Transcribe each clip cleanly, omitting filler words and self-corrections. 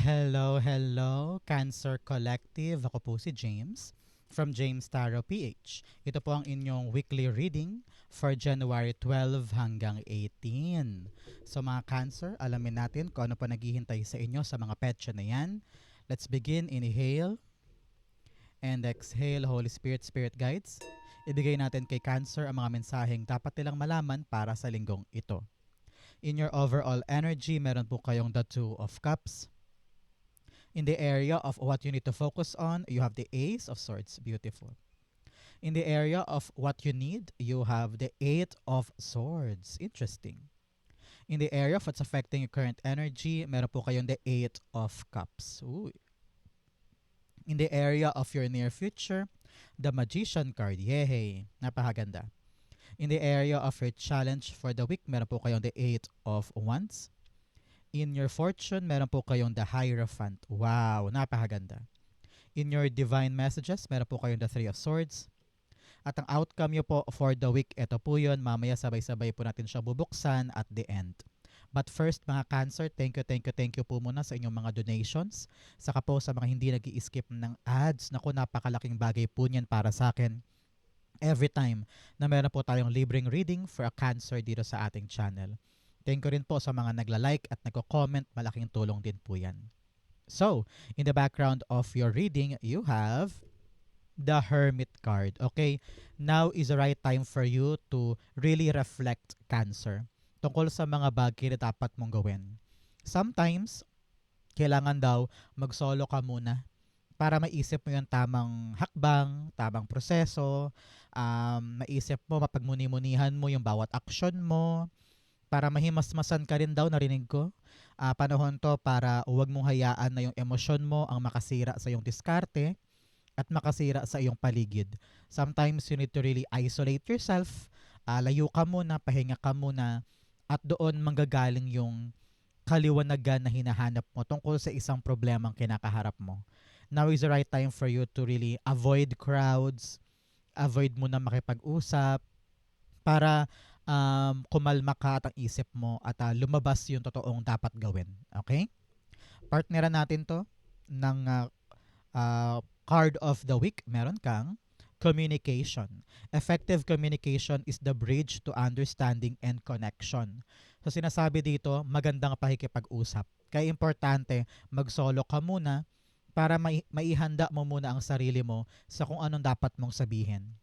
Hello, hello, Cancer Collective. Ako po si James from James Tarot PH. Ito po ang inyong weekly reading for January 12 hanggang 18. So mga Cancer, alamin natin kung ano pa naghihintay sa inyo sa mga petsa na yan. Let's begin. Inhale and exhale. Holy Spirit, Spirit Guides. Ibigay natin kay Cancer ang mga mensaheng dapat nilang malaman para sa linggong ito. In your overall energy, meron po kayong the Two of Cups. In the area of what you need to focus on, you have the Ace of Swords. Beautiful. In the area of what you need, you have the Eight of Swords. Interesting. In the area of what's affecting your current energy, meron po kayong the Eight of Cups. Ooh. In the area of your near future, the Magician card. Yay! Napakaganda. In the area of your challenge for the week, meron po kayong the Eight of Wands. In your fortune, meron po kayong the Hierophant. Wow, napakaganda. In your divine messages, meron po kayong the Three of Swords. At ang outcome nyo po for the week, ito po yun. Mamaya sabay-sabay po natin siya bubuksan at the end. But first, mga Cancer, thank you po muna sa inyong mga donations. Saka po sa mga hindi nag-i-skip ng ads. Naku, napakalaking bagay po niyan para sa akin. Every time na meron po tayong libreng reading for a Cancer dito sa ating channel. Thank you rin po sa mga nagla-like at nagko-comment. Malaking tulong din po yan. So, in the background of your reading, you have the Hermit card. Okay? Now is the right time for you to really reflect, Cancer, tungkol sa mga bagay na dapat mong gawin. Sometimes, kailangan daw mag-solo ka muna para maisip mo yung tamang hakbang, tamang proseso, maisip mo, mapagmuni-munihan mo yung bawat aksyon mo, para mahimasmasan ka rin daw, narinig ko. Panahon to para huwag mong hayaan na yung emosyon mo ang makasira sa iyong diskarte at makasira sa iyong paligid. Sometimes you need to really isolate yourself, layo ka muna, pahinga ka muna, at doon manggagaling yung kaliwanagan na hinahanap mo tungkol sa isang problemang kinakaharap mo. Now is the right time for you to really avoid crowds, avoid mo na makipag-usap, para kumalma ka at ang isip mo at lumabas yung totoong dapat gawin. Okay? Partneran natin to ng card of the week. Meron kang communication. Effective communication is the bridge to understanding and connection. So sinasabi dito, magandang pakikipag-usap. Kaya importante, mag-solo ka muna para maihanda mo muna ang sarili mo sa kung anong dapat mong sabihin.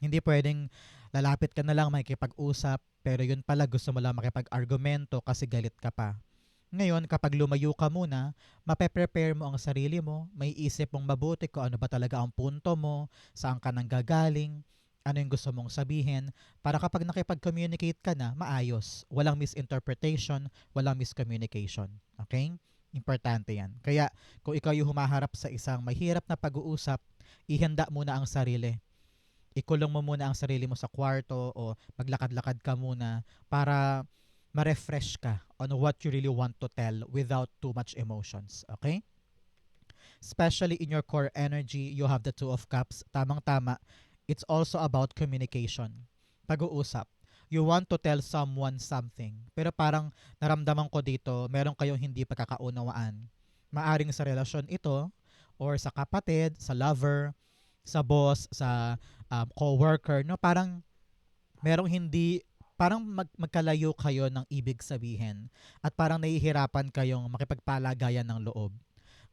Hindi pwedeng lalapit ka na lang makikipag-usap pero yun pala gusto mo lang makipag-argumento kasi galit ka pa. Ngayon, kapag lumayo ka muna, mape-prepare mo ang sarili mo, may isip mong mabuti kung ano ba talaga ang punto mo, saan ka nang gagaling, ano yung gusto mong sabihin, para kapag nakipag-communicate ka na, maayos. Walang misinterpretation, walang miscommunication. Okay? Importante yan. Kaya, kung ikaw yung humaharap sa isang mahirap na pag-uusap, ihanda muna ang sarili. Ikulong mo muna ang sarili mo sa kwarto o maglakad-lakad ka muna para ma-refresh ka on what you really want to tell without too much emotions. Okay? Especially in your core energy, you have the Two of Cups. Tamang-tama. It's also about communication. Pag-uusap. You want to tell someone something. Pero parang naramdaman ko dito, meron kayong hindi pagkakaunawaan. Maaring sa relasyon ito, or sa kapatid, sa lover, sa boss, sa co-worker, no? Parang merong hindi, parang magkalayo kayo ng ibig sabihin at parang nahihirapan kayong makipagpalagayan ng loob.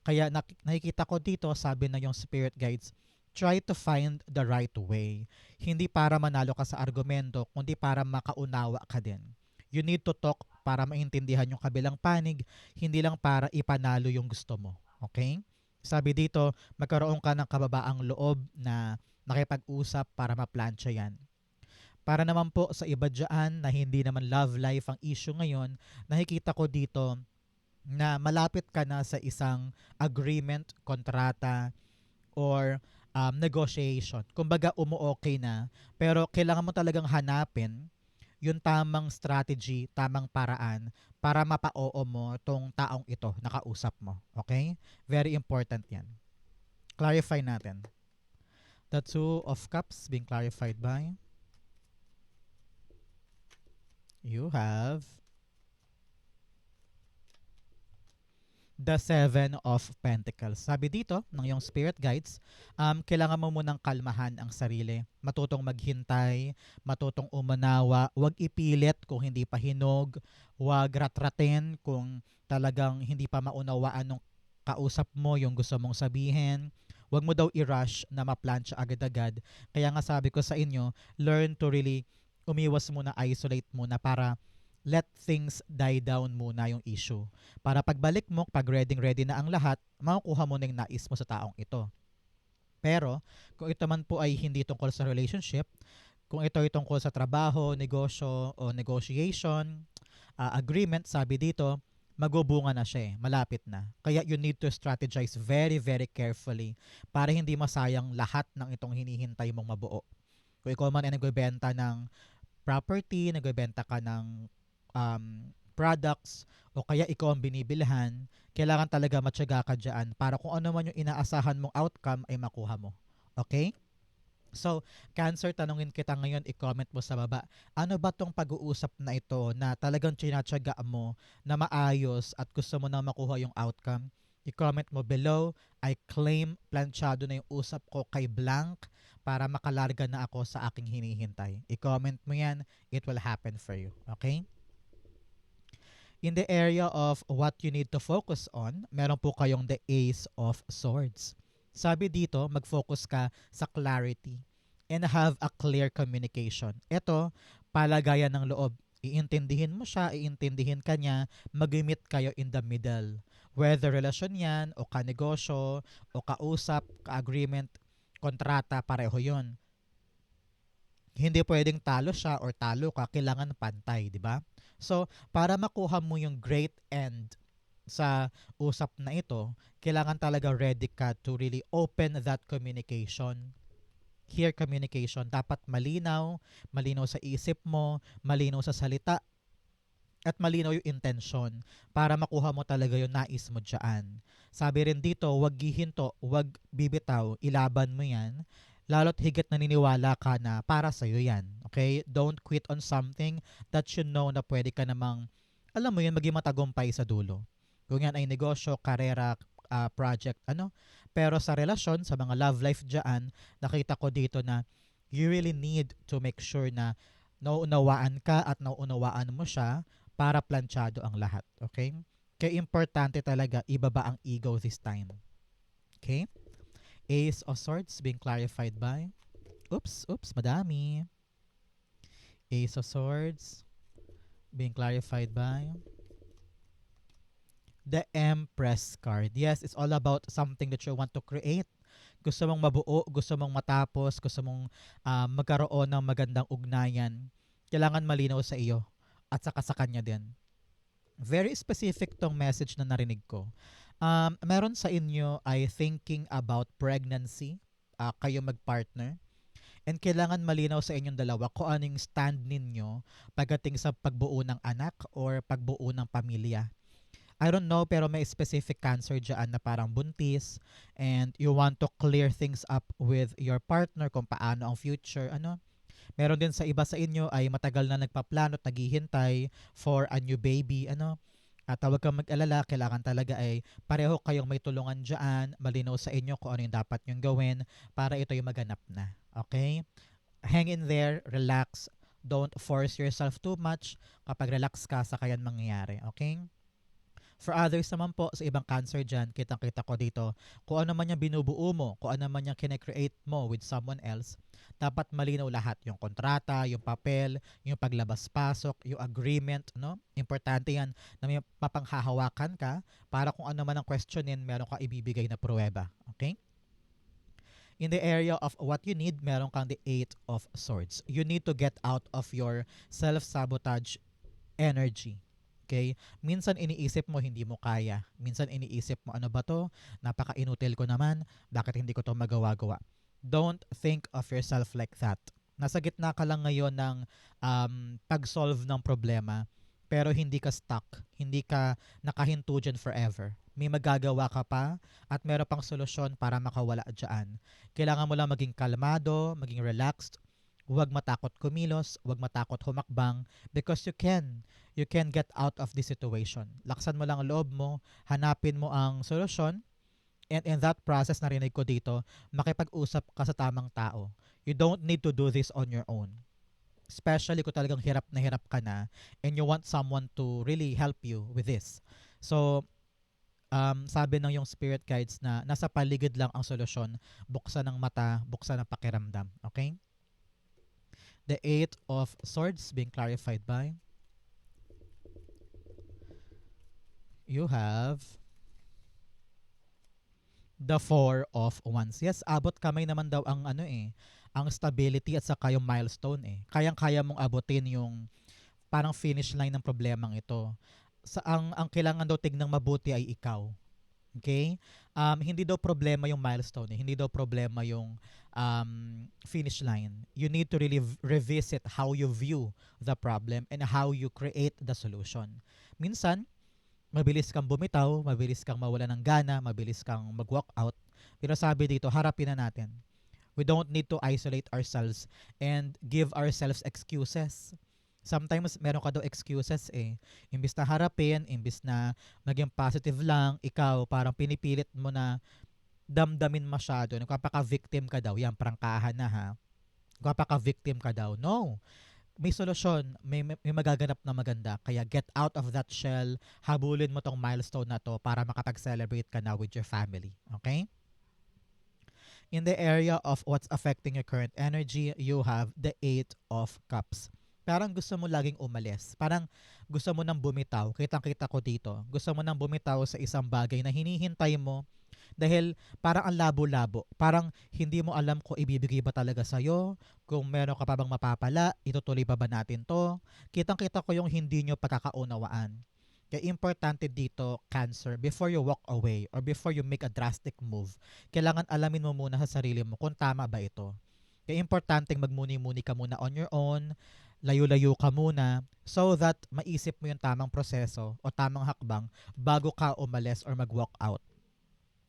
Kaya nakikita ko dito, sabi na yung spirit guides, try to find the right way. Hindi para manalo ka sa argumento, kundi para makaunawa ka din. You need to talk para maintindihan yung kabilang panig, hindi lang para ipanalo yung gusto mo. Okay? Sabi dito, magkaroon ka ng kababaang loob na nakipag-usap para maplansya yan. Para naman po sa iba dyan na hindi naman love life ang issue ngayon, nakikita ko dito na malapit ka na sa isang agreement, kontrata, or negotiation. Kumbaga, umu-okay na. Pero kailangan mo talagang hanapin yung tamang strategy, tamang paraan para mapa-oo mo tong taong ito, nakausap mo. Okay? Very important yan. Clarify natin. The Two of Cups being clarified by you have the Seven of Pentacles. Sabi dito ng iyong spirit guides, kailangan mo munang kalmahan ang sarili. Matutong maghintay, matutong umanawa, huwag ipilit kung hindi pa hinog, huwag ratratin kung talagang hindi pa maunawaan ng kausap mo yung gusto mong sabihin. Huwag mo daw i-rush na ma-plancha agad-agad. Kaya nga sabi ko sa inyo, learn to really umiwas muna, isolate muna para let things die down muna yung issue. Para pagbalik mo, pag ready na ang lahat, makukuha mo na yung nais mo sa taong ito. Pero, kung ito man po ay hindi tungkol sa relationship, kung ito ay tungkol sa trabaho, negosyo, o negotiation, agreement, sabi dito, magubunga na siya malapit na. Kaya you need to strategize very, very carefully para hindi masayang lahat ng itong hinihintay mong mabuo. Kung ikaw man ay nagbebenta ng property, nagbebenta ka ng products, o kaya ikaw ang binibilhan, kailangan talaga matyaga ka dyan para kung ano man yung inaasahan mong outcome ay makuha mo. Okay? So, Cancer, tanungin kita ngayon, i-comment mo sa baba. Ano ba tong pag-uusap na ito na talagang tinatyaga mo na maayos at gusto mo na makuha yung outcome? I-comment mo below. I claim planchado na yung usap ko kay Blank para makalarga na ako sa aking hinihintay. I-comment mo yan. It will happen for you. Okay? In the area of what you need to focus on, meron po kayong the Ace of Swords. Sabi dito, mag-focus ka sa clarity and have a clear communication. Ito, palagayan ng loob. Iintindihin mo siya, iintindihin ka niya, mag-meet kayo in the middle. Whether relasyon yan, o kanegosyo, o kausap, ka-agreement, kontrata, pareho yun. Hindi pwedeng talo siya or talo ka, kailangan pantay, di ba? So, para makuha mo yung great end sa usap na ito, kailangan talaga ready ka to really open that communication. Here, communication. Dapat malinaw, malinaw sa isip mo, malinaw sa salita, at malinaw yung intention para makuha mo talaga yung nais mo dyan. Sabi rin dito, wag gihinto, wag bibitaw, ilaban mo yan. Lalo't higit naniniwala ka na para sa'yo yan. Okay? Don't quit on something that you know na pwede ka namang, alam mo yun, maging matagumpay sa dulo. Kung yan ay negosyo, karera, project, ano. Pero sa relasyon, sa mga love life dyan, nakita ko dito na you really need to make sure na nauunawaan ka at nauunawaan mo siya para planchado ang lahat. Okay? Kaya importante talaga ibaba ang ego this time. Okay? Ace of Swords being clarified by madami. Ace of Swords being clarified by the Empress card. Yes, it's all about something that you want to create. Gusto mong mabuo, gusto mong matapos, gusto mong magkaroon ng magandang ugnayan. Kailangan malinaw sa iyo at saka sa kanya din. Very specific tong message na narinig ko. Meron sa inyo ay thinking about pregnancy, kayo mag-partner, and kailangan malinaw sa inyong dalawa kung anong stand ninyo pagdating sa pagbuo ng anak or pagbuo ng pamilya. I don't know, pero may specific cancer dyan na parang buntis and you want to clear things up with your partner kung paano ang future. Meron din sa iba sa inyo ay matagal na nagpaplano at naghihintay for a new baby. At huwag kang mag-alala, kailangan talaga ay pareho kayong may tulungan dyan, malinaw sa inyo kung ano yung dapat nyong gawin para ito yung maganap na. Okay? Hang in there, relax, don't force yourself too much. Kapag relax ka, saka yan mangyayari. Okay? For others naman po, sa ibang cancer dyan, kitang-kita ko dito, kung ano man yung binubuo mo, kung ano man yung kinecreate mo with someone else, dapat malinaw lahat. Yung kontrata, yung papel, yung paglabas-pasok, yung agreement, no? Importante yan na may mapanghahawakan ka para kung ano man ang questionin, meron ka ibibigay na pruweba. Okay? In the area of what you need, meron kang the Eight of Swords. You need to get out of your self-sabotage energy. Okay? Minsan iniisip mo hindi mo kaya. Minsan iniisip mo ano ba to? Napaka-inutil ko naman. Bakit hindi ko to magawa-gawa? Don't think of yourself like that. Nasa gitna ka lang ngayon ng pag-solve ng problema pero hindi ka stuck. Hindi ka nakahinto dyan forever. May magagawa ka pa at meron pang solusyon para makawala dyan. Kailangan mo lang maging kalmado, maging relaxed, Huwag matakot kumilos, huwag matakot humakbang because you can get out of this situation. Laksan mo lang ang loob mo, hanapin mo ang solusyon, and in that process, narinig ko dito, makipag-usap ka sa tamang tao. You don't need to do this on your own. Especially kung talagang hirap na hirap ka na and you want someone to really help you with this. So, sabi ng yung spirit guides na nasa paligid lang ang solusyon, buksan ng mata, buksan ng pakiramdam. Okay? The Eight of Swords being clarified by, you have the Four of Wands. Yes, abot kamay naman daw ang ano ang stability at saka yung milestone Kayang-kaya mong abutin yung parang finish line ng problemang ito. Ang kailangan daw tignang mabuti ay ikaw. Okay? Hindi daw problema yung milestone Hindi daw problema yung finish line. You need to really revisit how you view the problem and how you create the solution. Minsan, mabilis kang bumitaw, mabilis kang mawala ng gana, mabilis kang mag-walk out. Pero sabi dito, harapin na natin. We don't need to isolate ourselves and give ourselves excuses. Sometimes meron ka daw excuses Imbis na harapin, imbis na maging positive lang, ikaw parang pinipilit mo na damdamin masyado. Nagpapaka-victim ka daw. Yan, prangkahan na ha. Nagpapaka-victim ka daw. No. May solusyon, may magaganap na maganda. Kaya get out of that shell, habulin mo tong milestone na to para makapag-celebrate ka na with your family. Okay? In the area of what's affecting your current energy, you have the Eight of Cups. Parang gusto mo laging umalis. Parang gusto mo nang bumitaw. Kitang-kita ko dito. Gusto mo nang bumitaw sa isang bagay na hinihintay mo dahil parang ang labo-labo. Parang hindi mo alam kung ibibigay ba talaga sa'yo, kung meron ka pa bang mapapala, itutuloy pa ba natin to. Kitang-kita ko yung hindi nyo pagkakaunawaan. Kaya importante dito, Cancer, before you walk away or before you make a drastic move, kailangan alamin mo muna sa sarili mo kung tama ba ito. Kaya importanteng magmuni-muni ka muna on your own, layo-layo ka muna so that maisip mo yung tamang proseso o tamang hakbang bago ka umalis or mag-walk out.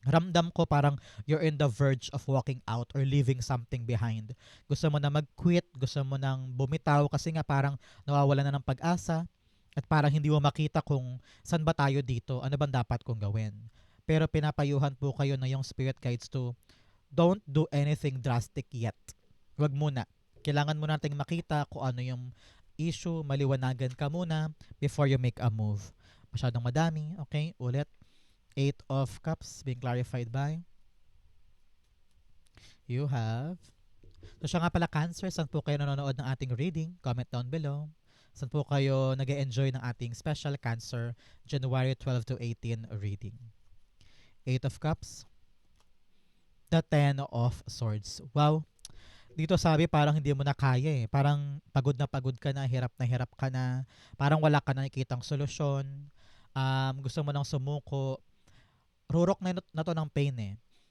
Ramdam ko parang you're in the verge of walking out or leaving something behind. Gusto mo na mag-quit, gusto mo nang bumitaw kasi nga parang nawawala na ng pag-asa at parang hindi mo makita kung saan ba tayo dito, ano bang dapat kong gawin. Pero pinapayuhan po kayo na yung spirit guides to don't do anything drastic yet. Wag muna. Kailangan mo nating makita kung ano yung issue, maliwanagan ka muna before you make a move. Masyadong madami. Okay, ulit. Eight of Cups being clarified by, you have, so siya nga pala Cancer, saan po kayo nanonood ng ating reading? Comment down below. Saan po kayo nag-e-enjoy ng ating special Cancer January 12 to 18 reading? Eight of Cups, the Ten of Swords. Wow, dito sabi parang hindi mo na kaya Parang pagod ka na hirap ka na. Parang wala ka na nakikitang solusyon. Gusto mo nang sumuko. Rurok na to ng pain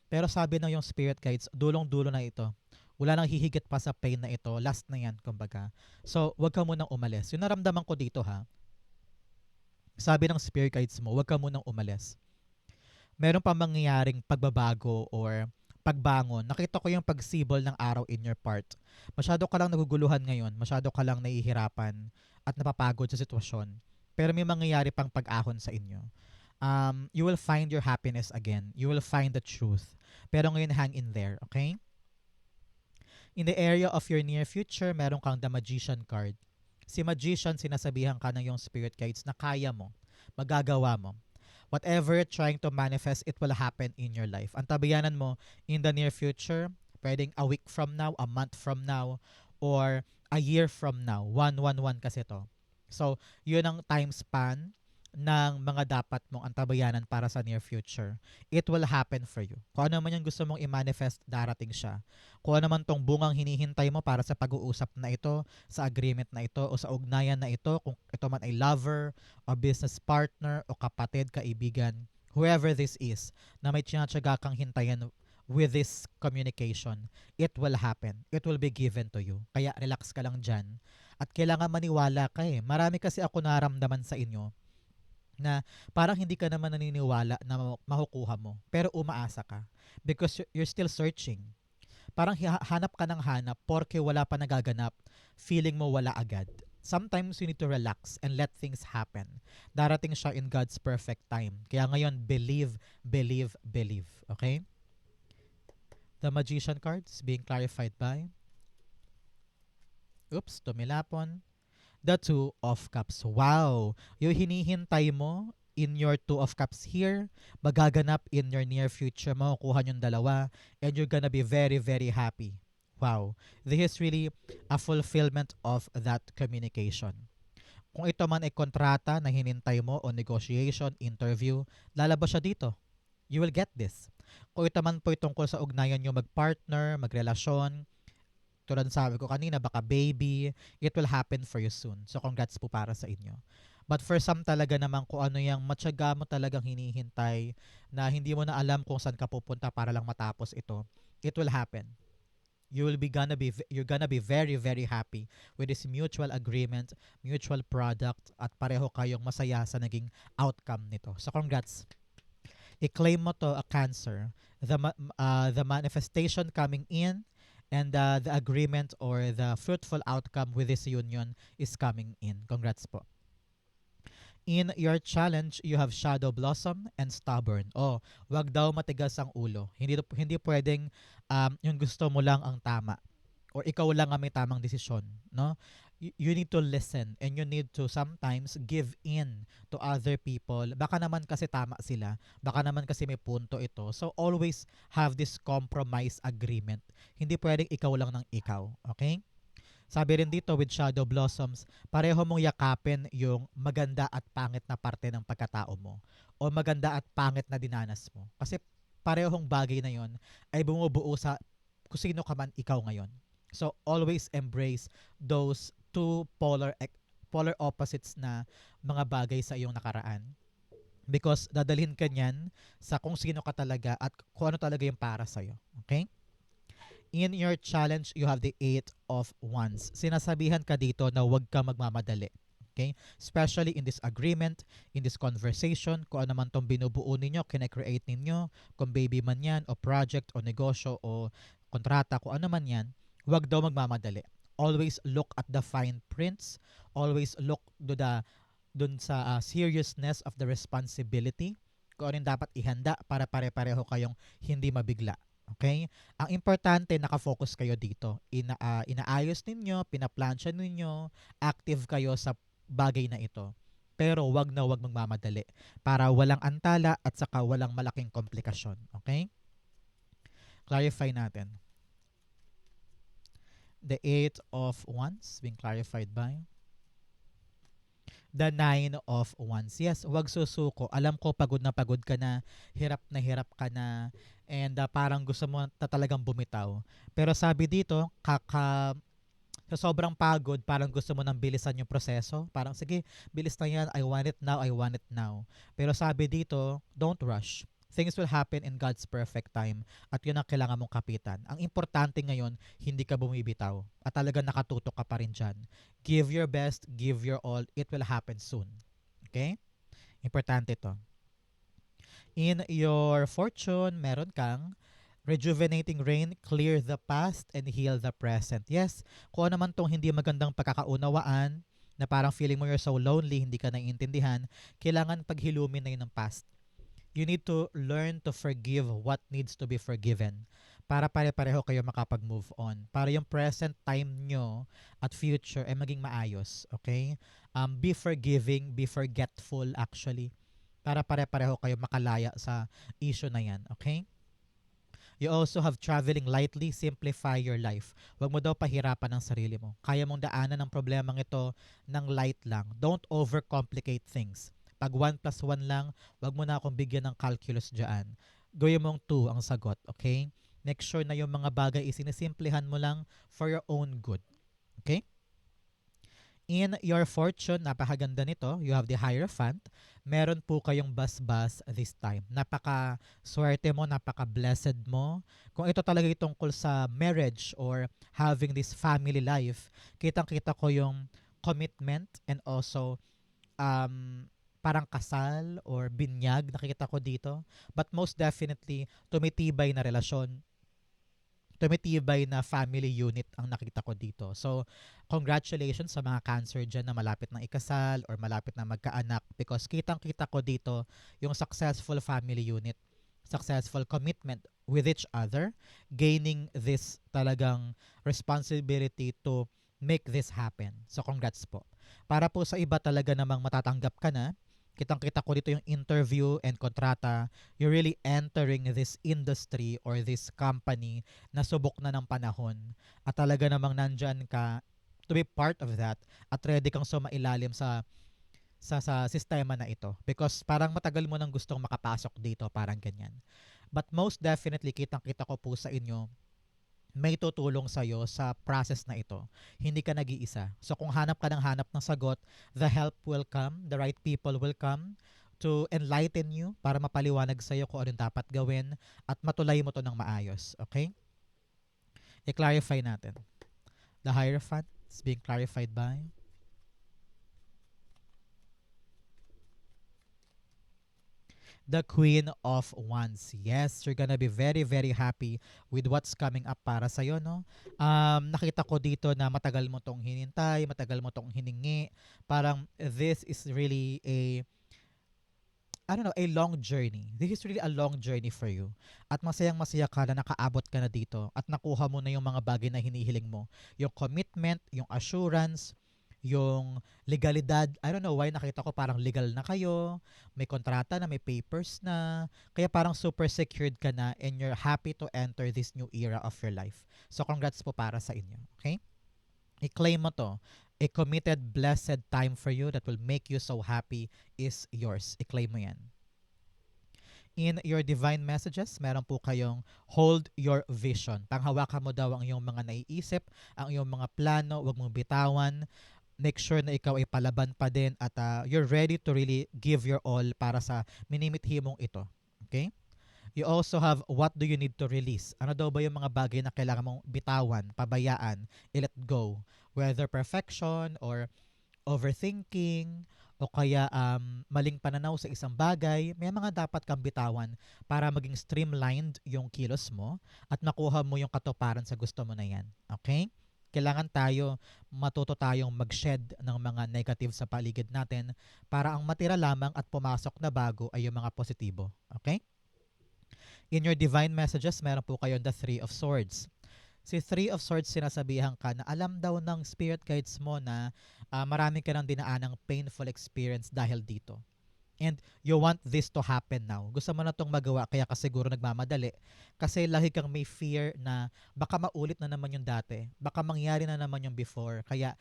Pero sabi ng yung spirit guides, dulong-dulo na ito. Wala nang hihigit pa sa pain na ito. Last na yan, kumbaga. So, wag ka munang umalis. Yung naramdaman ko dito ha, sabi ng spirit guides mo, wag ka munang umalis. Meron pa mangyayaring pagbabago or pagbangon. Nakita ko yung pagsibol ng araw in your part. Masyado ka lang naguguluhan ngayon. Masyado ka lang nahihirapan at napapagod sa sitwasyon. Pero may mangyayari pang pag-ahon sa inyo. You will find your happiness again. You will find the truth. Pero ngayon, hang in there, okay? In the area of your near future, meron kang the Magician card. Si Magician, sinasabihan ka ng yung spirit guides na kaya mo, magagawa mo. Whatever you're trying to manifest, it will happen in your life. Ang tabayanan mo, in the near future, pwedeng a week from now, a month from now, or a year from now. 111 kasi to. So, yun ang time span ng mga dapat mong antabayanan para sa near future. It will happen for you. Kung ano man yung gusto mong i-manifest, darating siya. Kung ano man tong bungang hinihintay mo para sa pag-uusap na ito, sa agreement na ito, o sa ugnayan na ito, kung ito man ay lover, o business partner, o kapatid, kaibigan, whoever this is, na may tiyatsaga kang hintayan with this communication, it will happen. It will be given to you. Kaya relax ka lang dyan. At kailangan maniwala ka Marami kasi ako naramdaman sa inyo na parang hindi ka naman naniniwala na makukuha mo. Pero umaasa ka. Because you're still searching. Parang hanap ka ng hanap porke wala pa nagaganap, feeling mo wala agad. Sometimes you need to relax and let things happen. Darating siya in God's perfect time. Kaya ngayon, believe, believe, believe. Okay? The Magician cards being clarified by, oops, tumilapon. The Two of Cups. Wow! Yung hinihintay mo in your Two of Cups here, magaganap in your near future. Makukuha yung dalawa and you're gonna be very, very happy. Wow. This is really a fulfillment of that communication. Kung ito man ay kontrata na hinintay mo o negotiation, interview, lalabas siya dito. You will get this. Kung ito man po ay tungkol sa ugnayan nyo magpartner, magrelasyon, tulad ng sabi ko kanina, baka baby, it will happen for you soon. So congrats po para sa inyo. But for some talaga naman kung ano yung matyaga mo talagang hinihintay na hindi mo na alam kung saan ka pupunta para lang matapos ito, it will happen. You're gonna be very very happy with this mutual agreement, mutual product at pareho kayong masaya sa naging outcome nito. So congrats. I-claim mo to a Cancer. The manifestation coming in and the agreement or the fruitful outcome with this union is coming in. Congrats po. In your challenge, you have Shadow Blossom and Stubborn. Oh, wag daw matigas ang ulo. Hindi pwedeng yung gusto mo lang ang tama or ikaw lang ang may tamang desisyon, no? You need to listen and you need to sometimes give in to other people. Baka naman kasi tama sila. Baka naman kasi may punto ito. So always have this compromise agreement. Hindi pwedeng ikaw lang ng ikaw. Okay? Sabi rin dito with Shadow Blossoms, pareho mong yakapin yung maganda at pangit na parte ng pagkatao mo o maganda at pangit na dinanas mo. Kasi parehong bagay na yon ay bumubuo sa kung sino ka man ikaw ngayon. So always embrace those two polar opposites na mga bagay sa iyong nakaraan. Because dadalhin ka niyan sa kung sino ka talaga at kung ano talaga yung para sa'yo. Okay? In your challenge, you have the Eight of Wands. Sinasabihan ka dito na huwag ka magmamadali. Okay? Especially in this agreement, in this conversation, kung ano man itong binubuo ninyo, kine-create ninyo, kung baby man yan, o project, o negosyo, o kontrata, kung ano man yan, huwag daw magmamadali. Always look at the fine prints. Always look dun sa seriousness of the responsibility. Kung ano yung dapat ihanda para pare-pareho kayong hindi mabigla. Okay? Ang importante, nakafocus kayo dito. Inaayos ninyo, pinaplansya ninyo, active kayo sa bagay na ito. Pero wag na wag magmamadali para walang antala at saka walang malaking komplikasyon. Okay? Clarify natin. The Eight of Wands being clarified by the Nine of Wands. Yes, wag susuko. Alam ko pagod ka na hirap ka na, and parang gusto mo na talagang bumitaw. Pero sabi dito, sa sobrang pagod, parang gusto mo nang bilisan yung proseso. Parang, sige, bilis na yan. I want it now. Pero sabi dito, don't rush. Things will happen in God's perfect time at yun ang kailangan mong kapitan. Ang importante ngayon, hindi ka bumibitaw at talaga nakatutok ka pa rin dyan. Give your best, give your all, it will happen soon. Okay? Importante to. In your fortune, meron kang rejuvenating rain, clear the past and heal the present. Yes, kung ano man tong hindi magandang pagkakaunawaan, na parang feeling mo you're so lonely, hindi ka naiintindihan, kailangan paghilumin na yun ng past. You need to learn to forgive what needs to be forgiven para pare-pareho kayo makapag-move on. Para yung present time nyo at future ay maging maayos. Okay? Be forgiving, be forgetful actually. Para pare-pareho kayo makalaya sa issue na yan. Okay? You also have traveling lightly, simplify your life. Huwag mo daw pahirapan ang sarili mo. Kaya mong daanan ang problemang ito ng light lang. Don't overcomplicate things. Pag 1 plus 1 lang, wag mo na akong bigyan ng calculus dyan. Gawin mong 2 ang sagot, okay? Make sure na yung mga bagay isinisimplihan mo lang for your own good. Okay? In your fortune, napakaganda nito. You have the Hierophant. Meron po kayong basbas this time. Napaka-swerte mo, napaka-blessed mo. Kung ito talaga yung tungkol sa marriage or having this family life, kitang-kita ko yung commitment and also parang kasal or binyag nakikita ko dito. But most definitely, tumitibay na relasyon. tumitibay na family unit ang nakita ko dito. So, congratulations sa mga Cancer dyan na malapit ng ikasal or malapit na magkaanak because kitang-kita ko dito yung successful family unit, successful commitment with each other, gaining this talagang responsibility to make this happen. So, congrats po. Para po sa iba talaga namang matatanggap ka na, kitang-kita ko dito yung interview and kontrata, you're really entering this industry or this company na subok na ng panahon at talaga namang nandyan ka to be part of that at ready kang sumailalim sa sistema na ito because parang matagal mo nang gustong makapasok dito, parang ganyan. But most definitely, kitang-kita ko po sa inyo may tutulong sa'yo sa process na ito. Hindi ka nag-iisa. So kung hanap ka ng hanap ng sagot, the help will come, the right people will come to enlighten you para mapaliwanag sa'yo kung anong dapat gawin at matulay mo to ng maayos. Okay? I-clarify natin. The Hierophant is being clarified by the Queen of Wands. Yes, you're gonna be very, very happy with what's coming up para sa'yo, no? Nakita ko dito na matagal mo tong hinintay, matagal mo tong hiningi. Parang this is really I don't know, a long journey. This is really a long journey for you. At masayang masaya ka na nakaabot ka na dito at nakuha mo na yung mga bagay na hinihiling mo. Yung commitment, yung assurance, yung legalidad. I don't know why nakita ko parang legal na kayo, may kontrata na, may papers na, kaya parang super secured ka na and you're happy to enter this new era of your life. So congrats po para sa inyo. Okay? I-claim mo to. A committed, blessed time for you that will make you so happy is yours. I-claim mo yan. In your divine messages, meron po kayong hold your vision. Panghawakan mo daw ang iyong mga naiisip, ang iyong mga plano, huwag mong bitawan. Make sure na ikaw ay palaban pa din at you're ready to really give your all para sa minimithi mong ito. Okay? You also have what do you need to release. Ano daw ba yung mga bagay na kailangan mong bitawan, pabayaan, i-let go. Whether perfection or overthinking o kaya maling pananaw sa isang bagay, may mga dapat kang bitawan para maging streamlined yung kilos mo at makuha mo yung katuparan sa gusto mo na yan. Okay? Kailangan matuto tayong mag-shed ng mga negative sa paligid natin para ang matira lamang at pumasok na bago ay yung mga positibo. Okay? In your divine messages, meron po kayong the Three of Swords. Si Three of Swords, sinasabihan ka na alam daw ng spirit guides mo na marami ka nang dinaanang painful experience dahil dito. And you want this to happen now. Gusto mo na itong magawa kaya ka siguro nagmamadali. Kasi lagi kang may fear na baka maulit na naman yung dati. Baka mangyari na naman yung before. Kaya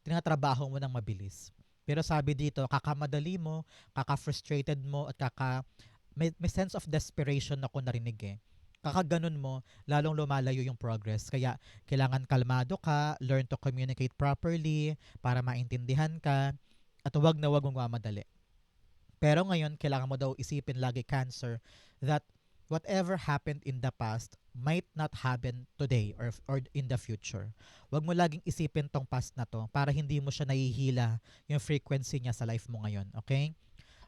tinatrabaho mo ng mabilis. Pero sabi dito, kakamadali mo, kaka-frustrated mo, at may sense of desperation ako narinig eh. Kakaganon mo, lalong lumalayo yung progress. Kaya kailangan kalmado ka, learn to communicate properly para maintindihan ka, at huwag na huwag mong mamadali. Pero ngayon, kailangan mo daw isipin lagi, Cancer, that whatever happened in the past might not happen today or in the future. Huwag mo laging isipin tong past na to para hindi mo siya nahihila yung frequency niya sa life mo ngayon. Okay?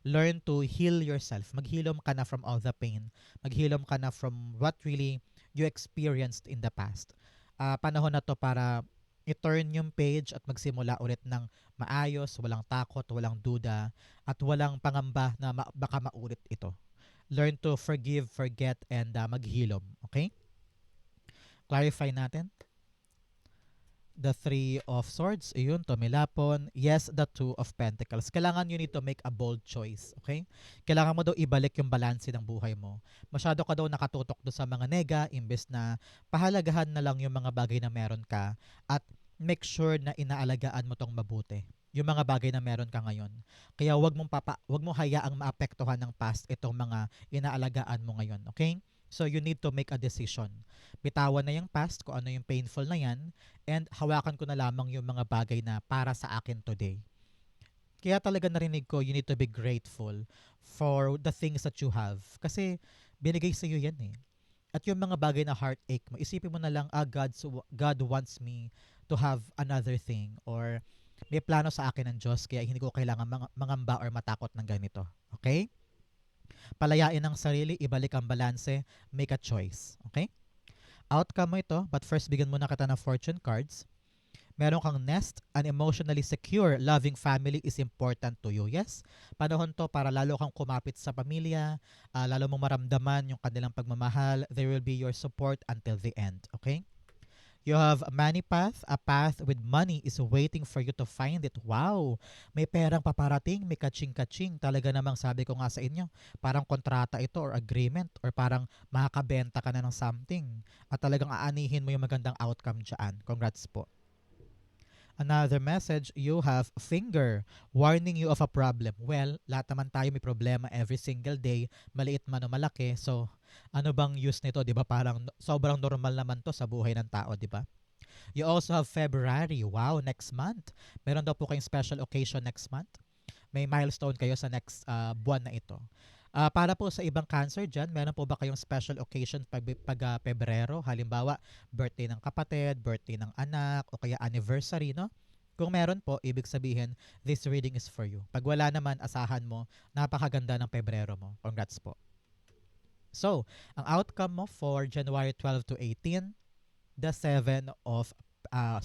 Learn to heal yourself. Maghilom ka na from all the pain. Maghilom ka na from what really you experienced in the past. Panahon na to para i-turn yung page at magsimula ulit ng maayos, walang takot, walang duda, at walang pangamba na baka maulit ito. Learn to forgive, forget, and maghilom. Okay? Clarify natin. The Three of Swords, ayun, tumilapon. Yes, the Two of Pentacles. Kailangan you need to make a bold choice, okay? Kailangan mo daw ibalik yung balanse ng buhay mo. Masyado ka daw nakatutok do sa mga nega, imbes na pahalagahan na lang yung mga bagay na meron ka at make sure na inaalagaan mo tong mabuti. Yung mga bagay na meron ka ngayon. Kaya wag mong hayaang maapektuhan ng past itong mga inaalagaan mo ngayon, okay? So you need to make a decision. Bitawan na yung past, kung ano yung painful na yan, and hawakan ko na lamang yung mga bagay na para sa akin today. Kaya talaga narinig ko, you need to be grateful for the things that you have. Kasi binigay sa iyo yan eh. At yung mga bagay na heartache mo, isipin mo na lang, God wants me to have another thing, or may plano sa akin ng Diyos, kaya hindi ko kailangan mangamba or matakot ng ganito. Okay? Palayain ang sarili, ibalik ang balanse, make a choice. Okay? Outcome mo ito, but first bigyan muna kita ng fortune cards. Meron kang nest, an emotionally secure, loving family is important to you. Yes, panahon to para lalo kang kumapit sa pamilya, lalo mong maramdaman yung kanilang pagmamahal. They will be your support until the end. Okay? You have a money path. A path with money is waiting for you to find it. Wow! May perang paparating, may kaching-kaching. Talaga namang sabi ko nga sa inyo, parang kontrata ito or agreement or parang makakabenta ka na ng something at talagang aanihin mo yung magandang outcome dyan. Congrats po. Another message, you have finger warning you of a problem. Well, lahat naman tayo may problema every single day, maliit man o malaki. So, ano bang use nito, 'di ba? Parang sobrang normal naman 'to sa buhay ng tao, 'di ba? You also have February. Wow, next month. Meron daw po kayong special occasion next month. May milestone kayo sa next buwan na ito. Para po sa ibang cancer dyan, meron po ba kayong special occasion pag Pebrero? Halimbawa, birthday ng kapatid, birthday ng anak, o kaya anniversary, no? Kung meron po, ibig sabihin, this reading is for you. Pag wala naman, asahan mo, napakaganda ng Pebrero mo. Congrats po. So, ang outcome mo for January 12 to 18, the Seven of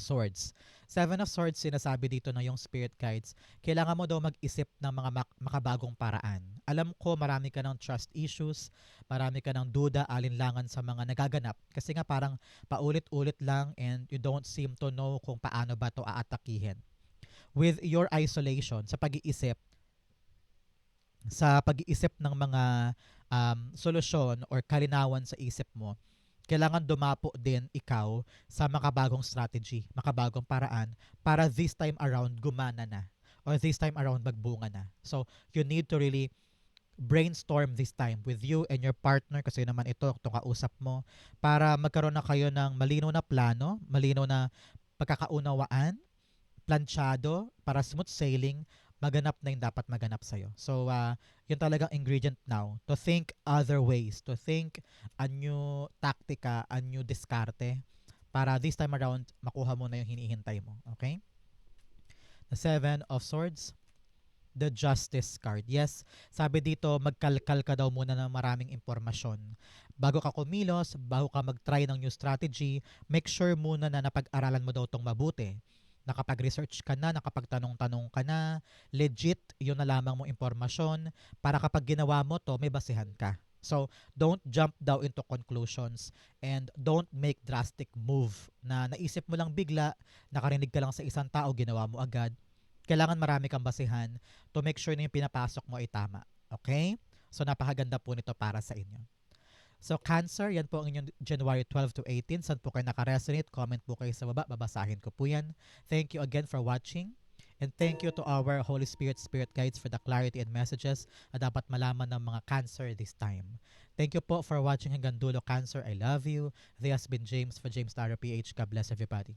Swords. Seven of Swords, sinasabi dito na yung spirit guides, kailangan mo daw mag-isip ng mga makabagong paraan. Alam ko marami ka ng trust issues, marami ka ng duda, alinlangan sa mga nagaganap. Kasi nga parang paulit-ulit lang and you don't seem to know kung paano ba to aatakihin. With your isolation, sa pag-iisip ng mga solusyon or kalinawan sa isip mo, kailangan dumapo din ikaw sa makabagong strategy, makabagong paraan para this time around gumana na or this time around magbunga na. So, you need to really brainstorm this time with you and your partner kasi naman ito, itong kausap mo, para magkaroon na kayo ng malinaw na plano, malinaw na pagkakaunawaan, planchado para smooth sailing, maganap na yung dapat maganap sa'yo. So, yun talagang ingredient now. To think other ways. To think a new taktika, a new diskarte para this time around, makuha mo na yung hinihintay mo. Okay? The Seven of Swords. The Justice card. Yes, sabi dito, magkalkal ka daw muna ng maraming impormasyon. Bago ka kumilos, bago ka mag-try ng new strategy, make sure muna na napag-aralan mo daw itong mabuti. Nakapag-research ka na, nakapagtanong-tanong ka na, legit yun na lamang mo impormasyon para kapag ginawa mo to, may basihan ka. So, don't jump daw into conclusions and don't make drastic move na naisip mo lang bigla, nakarinig ka lang sa isang tao, ginawa mo agad. Kailangan marami kang basihan to make sure na yung pinapasok mo ay tama. Okay? So, napakaganda po nito para sa inyo. So, Cancer, yan po ang inyong January 12 to 18. Saan po kayo nakaresonate? Comment po kayo sa baba. Babasahin ko po yan. Thank you again for watching. And thank you to our Holy Spirit Guides for the clarity and messages na dapat malaman ng mga Cancer this time. Thank you po for watching hanggang dulo, Cancer. I love you. This has been James for James Taro PH. God bless everybody.